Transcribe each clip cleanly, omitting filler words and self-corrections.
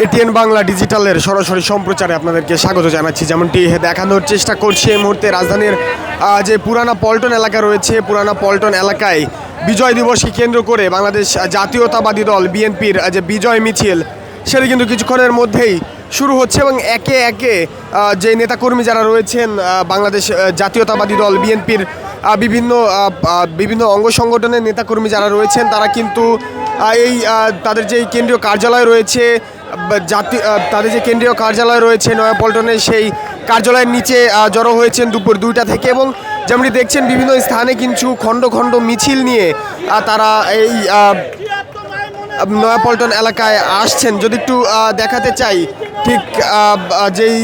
ATN Bangla ডিজিটালের সরাসরি সম্প্রচারে আপনাদেরকে স্বাগত জানাচ্ছি। যেমনটি দেখানোর চেষ্টা করছি এই মুহূর্তে রাজধানীর যে পুরানা পল্টন এলাকা রয়েছে, পুরানা পল্টন এলাকায় বিজয় দিবসকে কেন্দ্র করে বাংলাদেশ জাতীয়তাবাদী দল বিএনপির যে বিজয় মিছিল সেটা কিন্তু কিছুক্ষণের মধ্যেই শুরু হচ্ছে এবং একে একে যে নেতাকর্মী যারা রয়েছেন বাংলাদেশ জাতীয়তাবাদী দল বিএনপির বিভিন্ন অঙ্গ সংগঠনের নেতাকর্মী যারা রয়েছেন তারা কিন্তু তাদের যে কেন্দ্রীয় কার্যালয় রয়েছে তাদের যে কেন্দ্রীয় কার্যালয় রয়েছে নয়াপল্টনে, সেই কার্যালয়ের নিচে জড়ো হয়েছেন দুপুর 2টা থেকে এবং যেমনি দেখছেন বিভিন্ন স্থানে কিছু খণ্ড খণ্ড মিছিল নিয়ে তারা এই নয়াপল্টন এলাকায় আসছেন। যদি একটু দেখাতে চাই, ঠিক যেই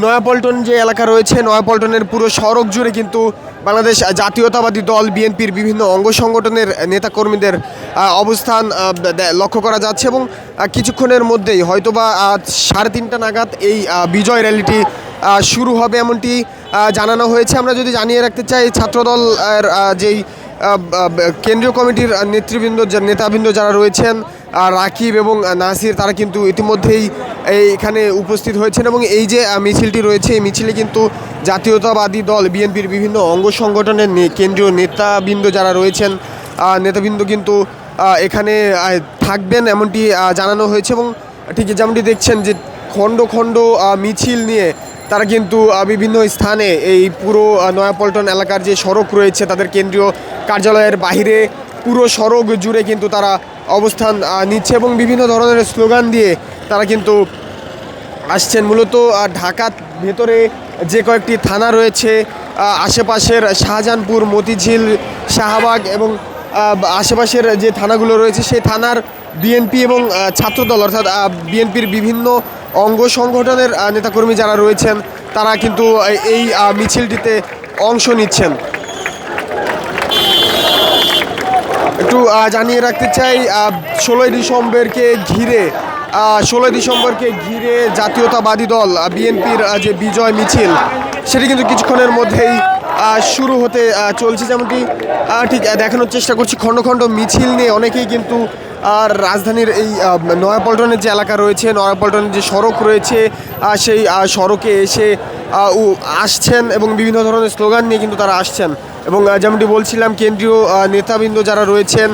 নয়াপল্টন যে এলাকা রয়েছে, নয়াপল্টনের পুরো সড়ক জুড়ে কিন্তু বাংলাদেশ জাতীয়তাবাদী দল বিএনপির বিভিন্ন অঙ্গ সংগঠনের নেতাকর্মীদের অবস্থান লক্ষ্য করা যাচ্ছে এবং কিছুক্ষণের মধ্যেই হয়তোবা 3:30 নাগাদ এই বিজয় র্যালিটি শুরু হবে এমনটি জানানো হয়েছে। আমরা যদি জানিয়ে রাখতে চাই, ছাত্রদল যেই কেন্দ্রীয় কমিটির নেতাবৃন্দ যারা রয়েছেন রাকিব এবং নাসির, তারা কিন্তু ইতিমধ্যেই এখানে উপস্থিত হয়েছেন এবং এই যে মিছিলটি রয়েছে এই মিছিলে কিন্তু জাতীয়তাবাদী দল বিএনপির বিভিন্ন অঙ্গ সংগঠনের কেন্দ্রীয় নেতাবৃন্দ যারা রয়েছেন নেতাবৃন্দ কিন্তু এখানে থাকবেন এমনটি জানানো হয়েছে এবং ঠিক যেমনটি দেখছেন যে খণ্ড খণ্ড মিছিল নিয়ে তারা কিন্তু বিভিন্ন স্থানে এই পুরো নয়াপল্টন এলাকার যে সড়ক রয়েছে তাদের কেন্দ্রীয় কার্যালয়ের বাইরে পুরো সড়ক জুড়ে কিন্তু তারা অবস্থান নিচ্ছে এবং বিভিন্ন ধরনের স্লোগান দিয়ে তারা কিন্তু আসছেন। মূলত ঢাকার ভেতরে যে কয়েকটি থানা রয়েছে আশেপাশের শাহজাহানপুর, মতিঝিল, শাহবাগ এবং আশেপাশের যে থানাগুলো রয়েছে সেই থানার বিএনপি এবং ছাত্রদল অর্থাৎ বিএনপির বিভিন্ন অঙ্গ সংগঠনের নেতাকর্মী যারা রয়েছেন তারা কিন্তু এই মিছিলটিতে অংশ নিচ্ছেন। একটু জানিয়ে রাখতে চাই, 16 ডিসেম্বরকে ঘিরে জাতীয়তাবাদী দল বিএনপির যে বিজয় মিছিল সেটি কিন্তু কিছুক্ষণের মধ্যেই শুরু হতে চলছে। যেমনটি ঠিক দেখানোর চেষ্টা করছি, খণ্ড খণ্ড মিছিল নিয়ে অনেকেই কিন্তু রাজধানীর এই নয়াপল্টনের যে এলাকা রয়েছে, নয়াপল্টনের যে সড়ক রয়েছে সেই সড়কে এসে আসছেন এবং বিভিন্ন ধরনের স্লোগান নিয়ে কিন্তু তারা আসছেন এবং যেমনটি বলছিলাম কেন্দ্রীয় নেতাবৃন্দ যারা রয়েছেন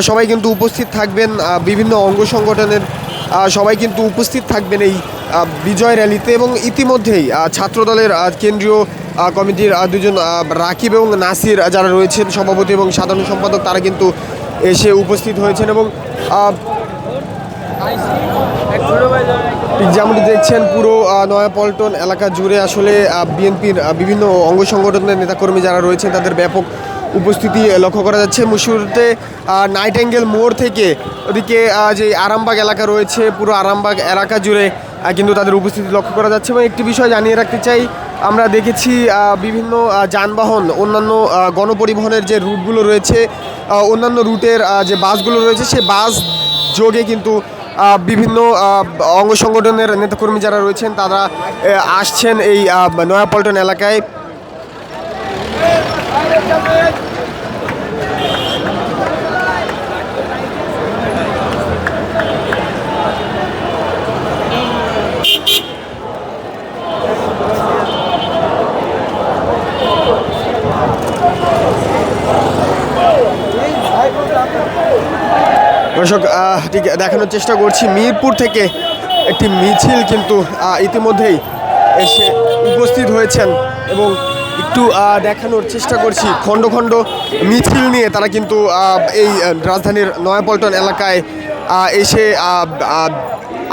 সবাই কিন্তু উপস্থিত থাকবেন, বিভিন্ন অঙ্গ সংগঠনের সবাই কিন্তু উপস্থিত থাকবেন এই বিজয় র্যালিতে এবং ইতিমধ্যেই ছাত্রদলের কেন্দ্রীয় কমিটির দুজন রাকিব এবং নাসির যারা রয়েছেন সভাপতি এবং সাধারণ সম্পাদক তারা কিন্তু এসে উপস্থিত হয়েছেন এবং যেমনটি দেখছেন পুরো নয়াপল্টন এলাকা জুড়ে আসলে বিএনপির বিভিন্ন অঙ্গ সংগঠনের নেতাকর্মী যারা রয়েছেন তাদের ব্যাপক উপস্থিতি লক্ষ্য করা যাচ্ছে। শুরুতে নাইটেঙ্গেল মোড় থেকে ওদিকে যে আরামবাগ এলাকা রয়েছে পুরো আরামবাগ এলাকা জুড়ে কিন্তু তাদের উপস্থিতি লক্ষ্য করা যাচ্ছে এবং একটি বিষয় জানিয়ে রাখতে চাই, আমরা দেখেছি বিভিন্ন যানবাহন অন্যান্য গণপরিবহনের যে রুটগুলো রয়েছে অন্যান্য রুটের যে বাসগুলো রয়েছে সেই বাস যোগে কিন্তু বিভিন্ন অঙ্গ সংগঠনের নেতাকর্মী যারা রয়েছেন তারা আসছেন এই নয়াপল্টন এলাকায়। দর্শক ঠিক দেখানোর চেষ্টা করছি, মিরপুর থেকে একটি মিছিল কিন্তু ইতিমধ্যেই এসে উপস্থিত হয়েছেন এবং একটু দেখানোর চেষ্টা করছি খণ্ড খণ্ড মিছিল নিয়ে তারা কিন্তু এই রাজধানীর নয়াপল্টন এলাকায় এসে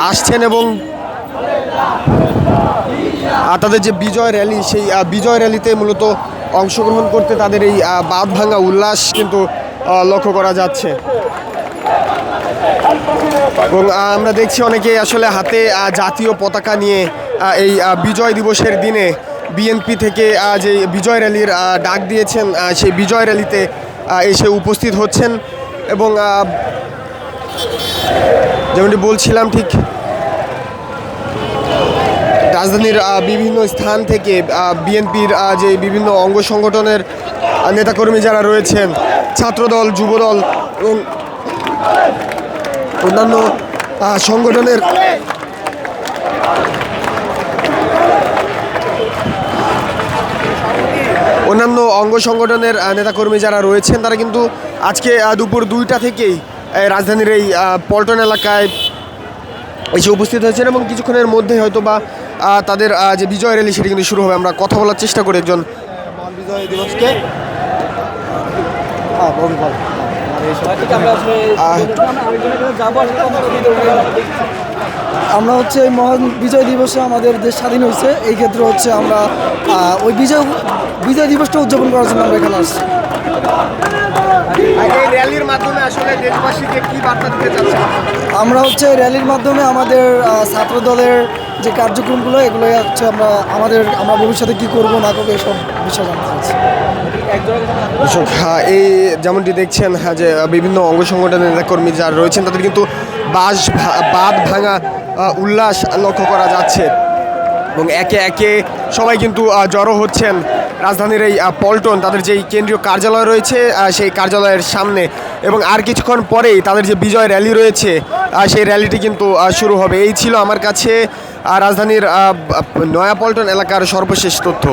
আসছেন এবং তাদের যে বিজয় র্যালি সেই বিজয় র্যালিতে মূলত অংশগ্রহণ করতে তাদের এই বাঁধ ভাঙা উল্লাস কিন্তু লক্ষ্য করা যাচ্ছে এবং আমরা দেখছি অনেকেই আসলে হাতে জাতীয় পতাকা নিয়ে এই বিজয় দিবসের দিনে বিএনপি থেকে যে বিজয় র্যালির ডাক দিয়েছেন সেই বিজয় র্যালিতে এসে উপস্থিত হচ্ছেন এবং যেমনটি বলছিলাম ঠিক রাজধানীর বিভিন্ন স্থান থেকে বিএনপির যে বিভিন্ন অঙ্গ সংগঠনের নেতাকর্মী যারা রয়েছেন ছাত্রদল, যুবদল এবং অন্যান্য সংগঠনের অন্যান্য অঙ্গ সংগঠনের নেতাকর্মী যারা রয়েছেন তারা কিন্তু আজকে দুপুর 2টা থেকেই রাজধানীর এই পল্টন এলাকায় এসে উপস্থিত হয়েছেন এবং কিছুক্ষণের মধ্যে হয়তো বা তাদের যে বিজয় র্যালি সেটি কিন্তু শুরু হবে। আমরা কথা বলার চেষ্টা করি একজন বিজয় দিবসকে আমরা হচ্ছে এই মহান বিজয় দিবসে আমাদের দেশ স্বাধীন হয়েছে, এই ক্ষেত্রে হচ্ছে আমরা ওই বিজয় দিবসটা উদযাপন করার জন্য আমরা এখানে আসছি। এই র্যালির মাধ্যমে আসলে দেশবাসীকে কি বার্তা দিতে চাচ্ছেন? আমরা হচ্ছে র্যালির মাধ্যমে আমাদের ছাত্র দলের যে কার্যক্রমগুলো এগুলো হচ্ছে আমরা ভবিষ্যতে কি করব না করবো এসব বিষয় জানতে চাচ্ছি। এই যেমনটি দেখছেন যে বিভিন্ন অঙ্গ সংগঠনের নেতাকর্মী যারা রয়েছেন তাদের কিন্তু বাঁধ ভাঙা উল্লাস লক্ষ্য করা যাচ্ছে এবং একে একে সবাই কিন্তু জড়ো হচ্ছেন রাজধানীর এই পল্টন তাদের যেই কেন্দ্রীয় কার্যালয় রয়েছে সেই কার্যালয়ের সামনে এবং আর কিছুক্ষণ পরেই তাদের যে বিজয় র্যালি রয়েছে সেই র্যালিটি কিন্তু শুরু হবে। এই ছিল আমার কাছে রাজধানীর নয়াপল্টন এলাকার সর্বশেষ তথ্য।